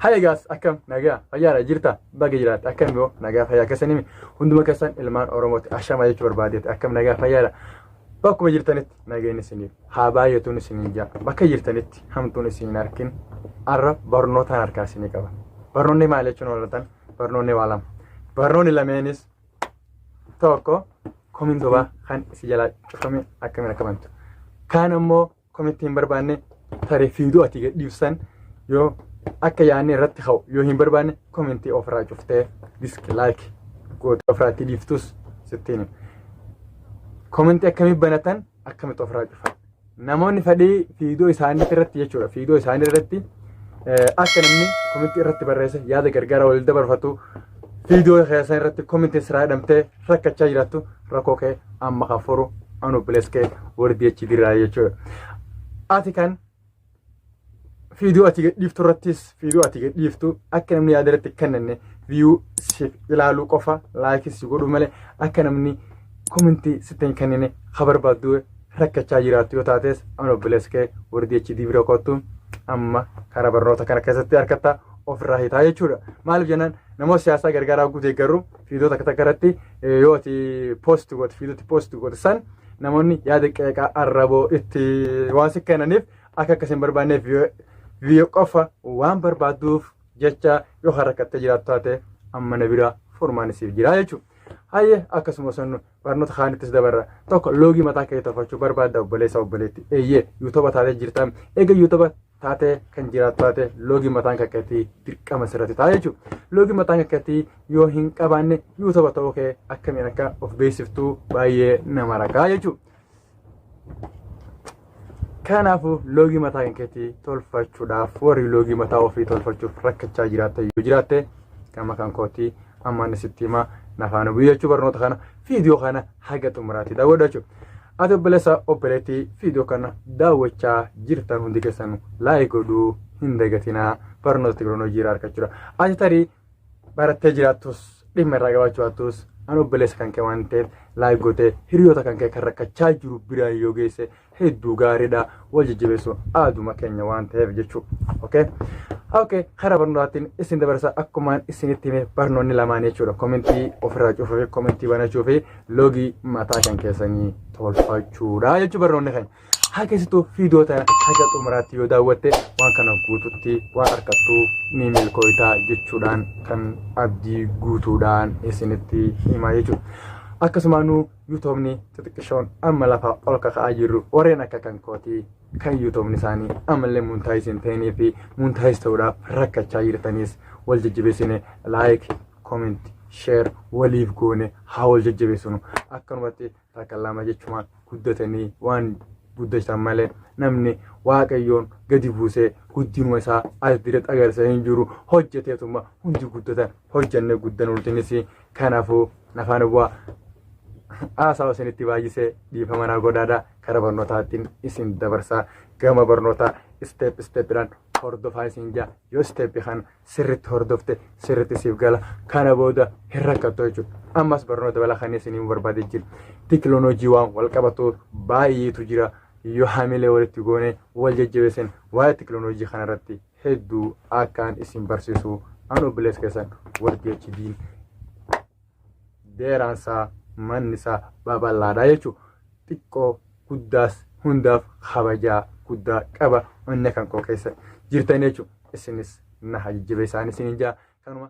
هاي جاس أكم نجا فيا جرتا باقي جرات أكم بيو نجا فيا كسنيمي هندو مكسن إلمان أوروموت عشان ما يجبر بعديت أكم نجا فيا باكو جرتنت نجا نسني هاباية تونسين جا باك جرتنت هم تونسين أركين عرب برنوت هنركاسيني كبا برنوني ما عليكم ولا تن برنوني والام برنوني لمينيس توكو كومين دوبا خان سجلا كومين أكمل كمانت كان أمو كومين تيمبر باني تاري فيديو أتيجي ديوسن يو akka yaani irratti haw yoo hin barbaanne commenti ofirraa cuftee dislike goota ofirraatti dhiiftus sittiin commenti akkamii banatan akkamitti ofirraa cufan namoonni fedhii fiidiyoo isaanii irratti jechuudha fiidiyoo isaanii irratti akka namni commenti irratti barreesse yaada gargaara wal dabarfatu fiidiyoo keessan irratti commenti siraa hidhamtee rakkachaa jiraattu rakkoo kee amma kafuru anu bileeskee wardi achi diraa jechuudha ati kan فيديو أتيجي ديفتو رتيس فيديو أتيجي ديفتو أكنا مني أدرت كنني فيو شيف إلى لوكوفا لايكس يقولوا ملء أكنا مني كومنتي ستين كنني خبر بعدو ركّة تاجرات يوتاتس أنا بلسكة وردي أشي ديفيرو كاتو أما خراب الروتا كنا كسرت أركتا أوفر تاجي شورا مالو جنان نمو سياسة غرغرة أقول تجرو فيديو تكتا كرتي يوتي بوست قط فيديو تي بوست قط سن نموني يادك أربو إتي واسك كننيف أكا كسم بربانة فيو قفا وان بربادوف جتا يو حركت تجراتاته أما نبيرا فرمان سيف جرايچو هاي أكسمو سنو برنوت خاني تسدبرا توك لوغي متا كي تفاچو بربادا وبليسا وبليتي ايه يوتوب تاته جرتام ايغا يوتوب تاته كان جراتاته لوغي متا ككتي تركا مسرتي تايچو لوغي متا ككتي يو هين قبانه يوتوب توكه اكمينكا اوف بيسفتو بايه نماركا يچو كانافو لوغي متا كنكتي تولفاچو داف وري لوغي متا اوفي تولفاچو فركچا جراته يجراته كما كان كوتي اما نستيما نفانو بيجو برنوت خانا فيديو خانا حاجه تمراتي داوداچو ادو بلسا اوبريتي فيديو كانا داوچا جيرتا هوندي كسانو لايكودو هندغتينا برنوت تكنولوجي راركچرا اجتري بارت جراتوس ديمراغاچواتوس أنا بلس كان كمانتة لايكوتة هريوتا كان كركا تشاجرو برا يوجيسه هدو غاردا وججبسو آدو مكانيا وانته بجتشو أوكي خراب برنواتين إسين دبرسا أكمان إسين التيمة برنوني لماني شورا كومنتي أوفراج أوفي كومنتي وانا شوفي لوجي ماتا كان كيساني تولفاچو را يجو برنوني خين هاكيستو فيديو تا حاجة أمراتي يوداوته وان كان غوتوتي وان أركاتو نيميل كويتا جتشودان كان أبدي غوتودان إسينتي إما يجو أكسمانو يوتوبني تتكشون أما لفا أولكا خاجرو ورينا كان كوتي كان يوتوبني ساني أما اللي منتايسين تاني في منتايس تورا ركا تشاير تانيس والججبسيني لايك كومنت شير وليف كوني حاول ججبسونو أكرمتي تاكلاما جتشما كدتني وان guddachtan malee namni waaqayyoon gadi buusee guddinuma isaa as diretti agarsiisaa hin jiru hojjeteetuma hundi guddatan hojjannee guddan ultinis kanaafuu nafaan bu'aa haasawa isinitti baay'isee dhiifama naa godhaadha karaa barnootaatiin isin dabarsaa gama barnootaa isteepidhaan hordofaa isin jaa yoo isteepii kana sirritti hordofte sirritti siif gala kana booda hin rakkattu jechuudha ammas barnoota balaa kan isiniin barbaade jiru teknooloojii waan wal qabatu baay'eetu jira yoo hamilee walitti goone wal jajjabeessan waa'ee teknooloojii kanarratti hedduu akkaan isin barsiisu anu bilees keessan warqee chidiin deeraansaa mannisaa babal'aadha jechuudha xiqqoo guddaas hundaaf kabajaa guddaa qaba onnee kan koo keessa jirtan jechuudha isinis na jajjabeessaan isin jaa kanuma.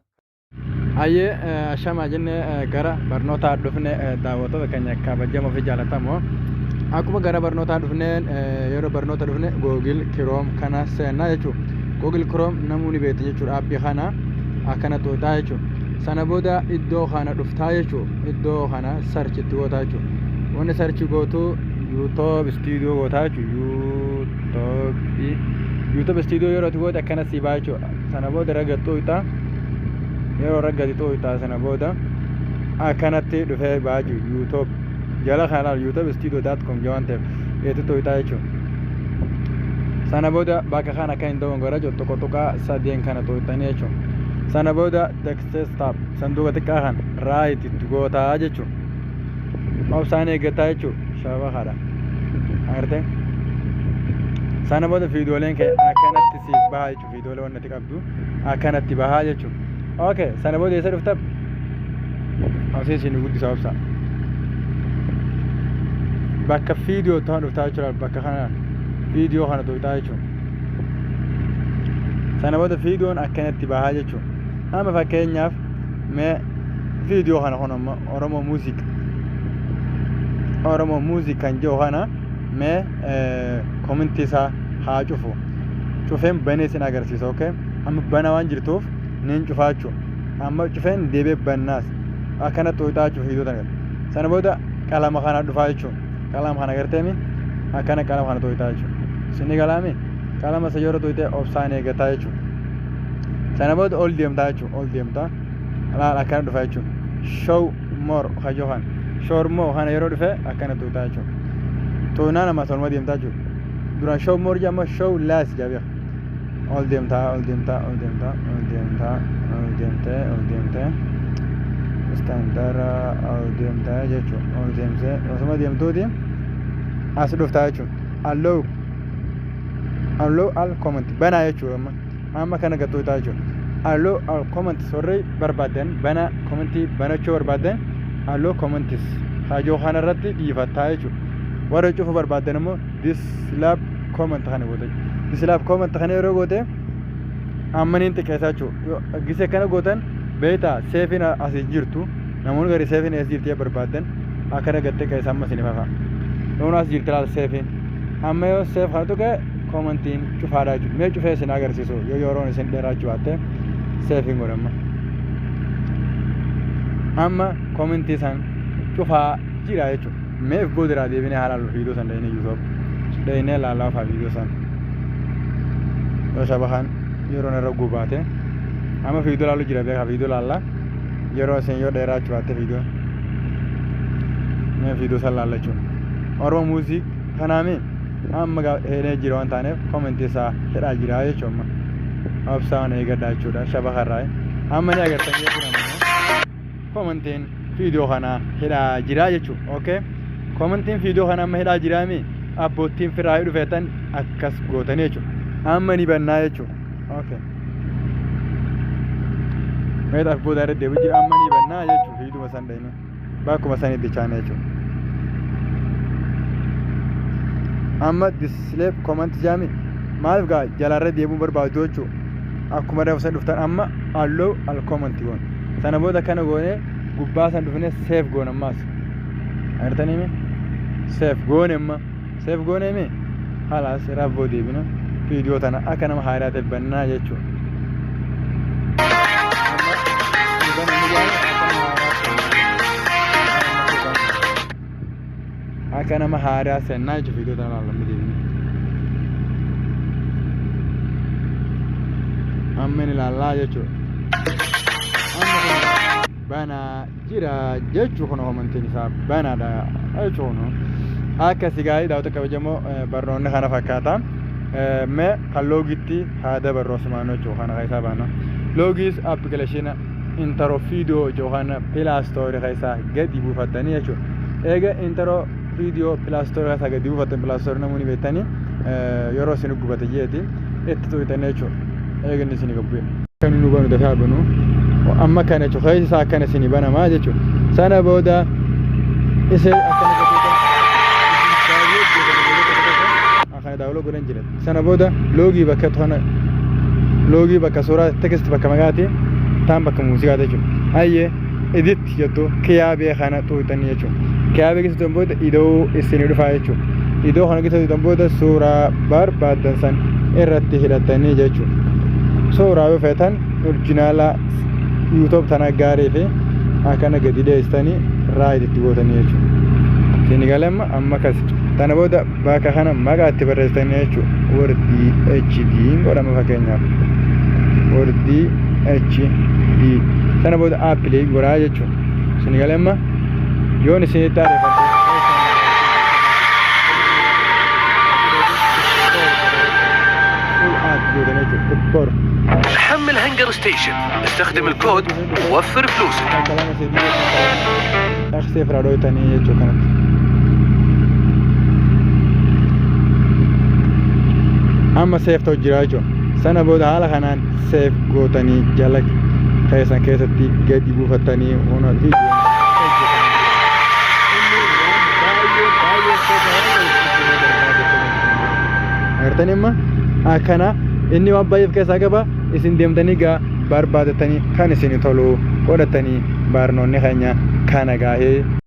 Ayyee ashama jenne gara barnoota dhufne daawwattoota keenya kabajamoo fi jaalatamoo akkuma gara barnoota dhufne yeroo barnoota dhufne Google Chrome kana seenaa jechuudha. Google Chrome namoonni beektu jechuudha aappii kana akkana to'ataa jechuudha. Sana booda iddoo kana dhuftaa jechuudha. Iddoo kana search itti gootaa jechuudha. Wanni search gootu YouTube studio gootaa jechuudha. YouTube studio yeroo itti goote akkana si baa jechuudha. Sana booda ragattuu itaa yeroo ragati to'ataa sana booda akkanatti dhufee baaju YouTube jala kana youtubestudio.com jawante eetu to'ataa jechuudha. Sana booda bakka kana kan hin ta'uun gara tokko tokko sadeen kana to'atanii jechuudha. Sana booda desktop sanduuqa xiqqaa kan right itti gootaa jechuudha. Obsaan eeggataa jechuudha. Shaba kana. Agartee? sana booda viidiyooleen kee akkanatti siif bahaa jechuudha. Viidiyoolee waan natti qabdu akkanatti bahaa jechuudha. Okay, sana booda eessa dhufta? Asii isin guddisaa obsa. Bakka viidiyoo ta'an dhuftaa jechuudha. Bakka kana viidiyoo kana tuqxaa jechuudha. Sana booda viidiyoon akkanatti bahaa jechuudha. Amma fakkeenyaaf mee viidiyoo kana kun amma Oromoo muuziq kan jiru kana mee komentii isaa haa cufu. Cufeen banee sin agarsiisa. Okay, amma bana waan jirtuuf nin cufaachu. Amma cufeen deebee bannaas akkana tuqxaa jechuudha viidiyoo tana. Sana booda qalama kana dhufaa jechuudha. Qalama kana garteemi akkana qalama kana tuqxaa jechuudha. Sinni qalame qalama isa yeroo tuqxee obsaan eeggataa jechuudha. Sana booda ol deemtaa jechuudha. Ol deemtaa laal akkana dhufaa jechuudha. Show more kajohan. Show more kana yeroo dhufe akkana tuqxaa jechuudha. Tuqnaa nama tolma deemtaa jechuudha. Duraan show more jamma show less jabeef. Ol deemtee standara ol deemtee jechuudha. Ol deemtee osuma deemtuuti as dhuftaa jechuudha. Allow al comment banaa jechuudha. Amma kana gattuutaa jechuudha. Allow al comment sorry barbaadan bana commentii banachuu barbaadan allow comments hajoo kana irratti dhiifataa jechuudha. Warra cufu barbaadan immoo dislike comment kana goote. Dislike comment kana yeroo goote ammaniin xiqqeessaa jechuudha. Gisee kana gootan beeta seefin asii jirtu namoonni gari seefin as jirtee barbaadan akkana gattee qeessa amma sinif hafa. Yoon as jirte laal seefin amma yoo seef kana tuqe commentiin cufaadhaa jechuudha. Mee cufee isin agarsiisu yoo yeroon isin dheeraachuu baatte seefin godhamma. Amma commentii san cufaa jira jechuudha. Mee if booda deebinee haalaan viidiyoo san dhahinee yuutuub dhahinee laalaa fa'aa viidiyoo san yoo shabahan yeroo irra gubaate amma viidiyoo laalu jira beekaa viidiyoo laallaa yeroo isin yoo dheeraachuu baatte viidiyoo mee viidiyoo san laalla jechuudha. Oromoo muuziq kanaami amma heenee jira waan taaneef commentii isaa hidhaa jira jechuudha. Obsaan eeggadhaa jechuudha shabaharraa amma ni agartan jechuudha. Commentiin viidiyoo kana hidhaa jira jechuudha. Okay, commentiin viidiyoo kana amma hidhaa jiraami abbootiin firaa dhufeetan akkas gootanii jechuudha. Amma ni bannaa jechuudha. Okay, meeta abbootaa irra deebi'u jira amma ni bannaa jechuudha. Viidiyoo san dhayinu bakkuma sanitti chaanee jechuudha. Amma dislike comment jaami maaliif gaa jalaarra deebi'uu barbaadu jechuudha. Akkuma reeffa dhuftan amma allow al comment goon. Sana booda kana goone gubbaa san dhufne save goon ammaas. Agartanii mee? Save goone amma. Save goone mee? Halaas raafoo deebina. Viidiyoo tana akka nama haaraa ta'e bannaa jechuudha. Akka nama haaraa sennaa jechuudha viidiyoo tana laallamni deebina. Amma ni laallaa jechuudha. Bana jira jechuudha kun amantiin isaa banaadha jechuudha. Akka sigaayii daawwata kabajamoo barnoonni kana fakkaata. Mee kan loogiitti haada barnoosmaan jechuudha kana keessaa baana. Loogis appilikeeshina intro viidiyoo jechuudha pilaastorii keessaa gadi buufatanii jechuudha. Eega intro viidiyoo pilaastorii keessaa gadi buufatan pilaastorii namoonni beektanii yeroo isin gubate jeeti itti tuqxanii jechuudha. Eegni isin gabbu'e. Kan nu banu dafaa banu amma kana jechuudha isaa akkana isin banamaa jechuudha. Sana booda isa akkana akkana daawlo godhan jira. Sana booda loogii bakka toona loogii bakka suuraa text bakka magaati taan bakka muuziqaa jechuudha. Ayyee edit jettu kiyaabee kana tuqxanii jechuudha. Kiyaabee keessatti booda idoo isin dhufaa jechuudha. Idoo kana keessatti booda suuraa barbaadan san irratti hidhatanii jechuudha. Suuraa yoo feetan orjinaala YouTube tana gaarii fi akkana gadi deessanii raayit itti gootanii jechuudha. Isin galamma amma kas tana booda bakka kana maqaa itti barreessanii jechuudha. Wordii HD godhama fakkeenyaaf. Wordii HD tana booda appilii godhaa jechuudha. Isin galamma yoon isinitti ariifatu حمل هنجر ستيشن استخدم الكود ووفر فلوسك. اخسي فرادوي تاني يجو كانت amma seef ta'u jira jechuudha sana booda haala kanaan seef gootanii jala keessan keessatti gadi buufattanii ona viidiyoo agartanii amma akkana inni waan baay'eef keessaa qaba isin deemtanii gaa barbaadatanii kan isin tolu godhatanii barnoonni keenya kana gaahee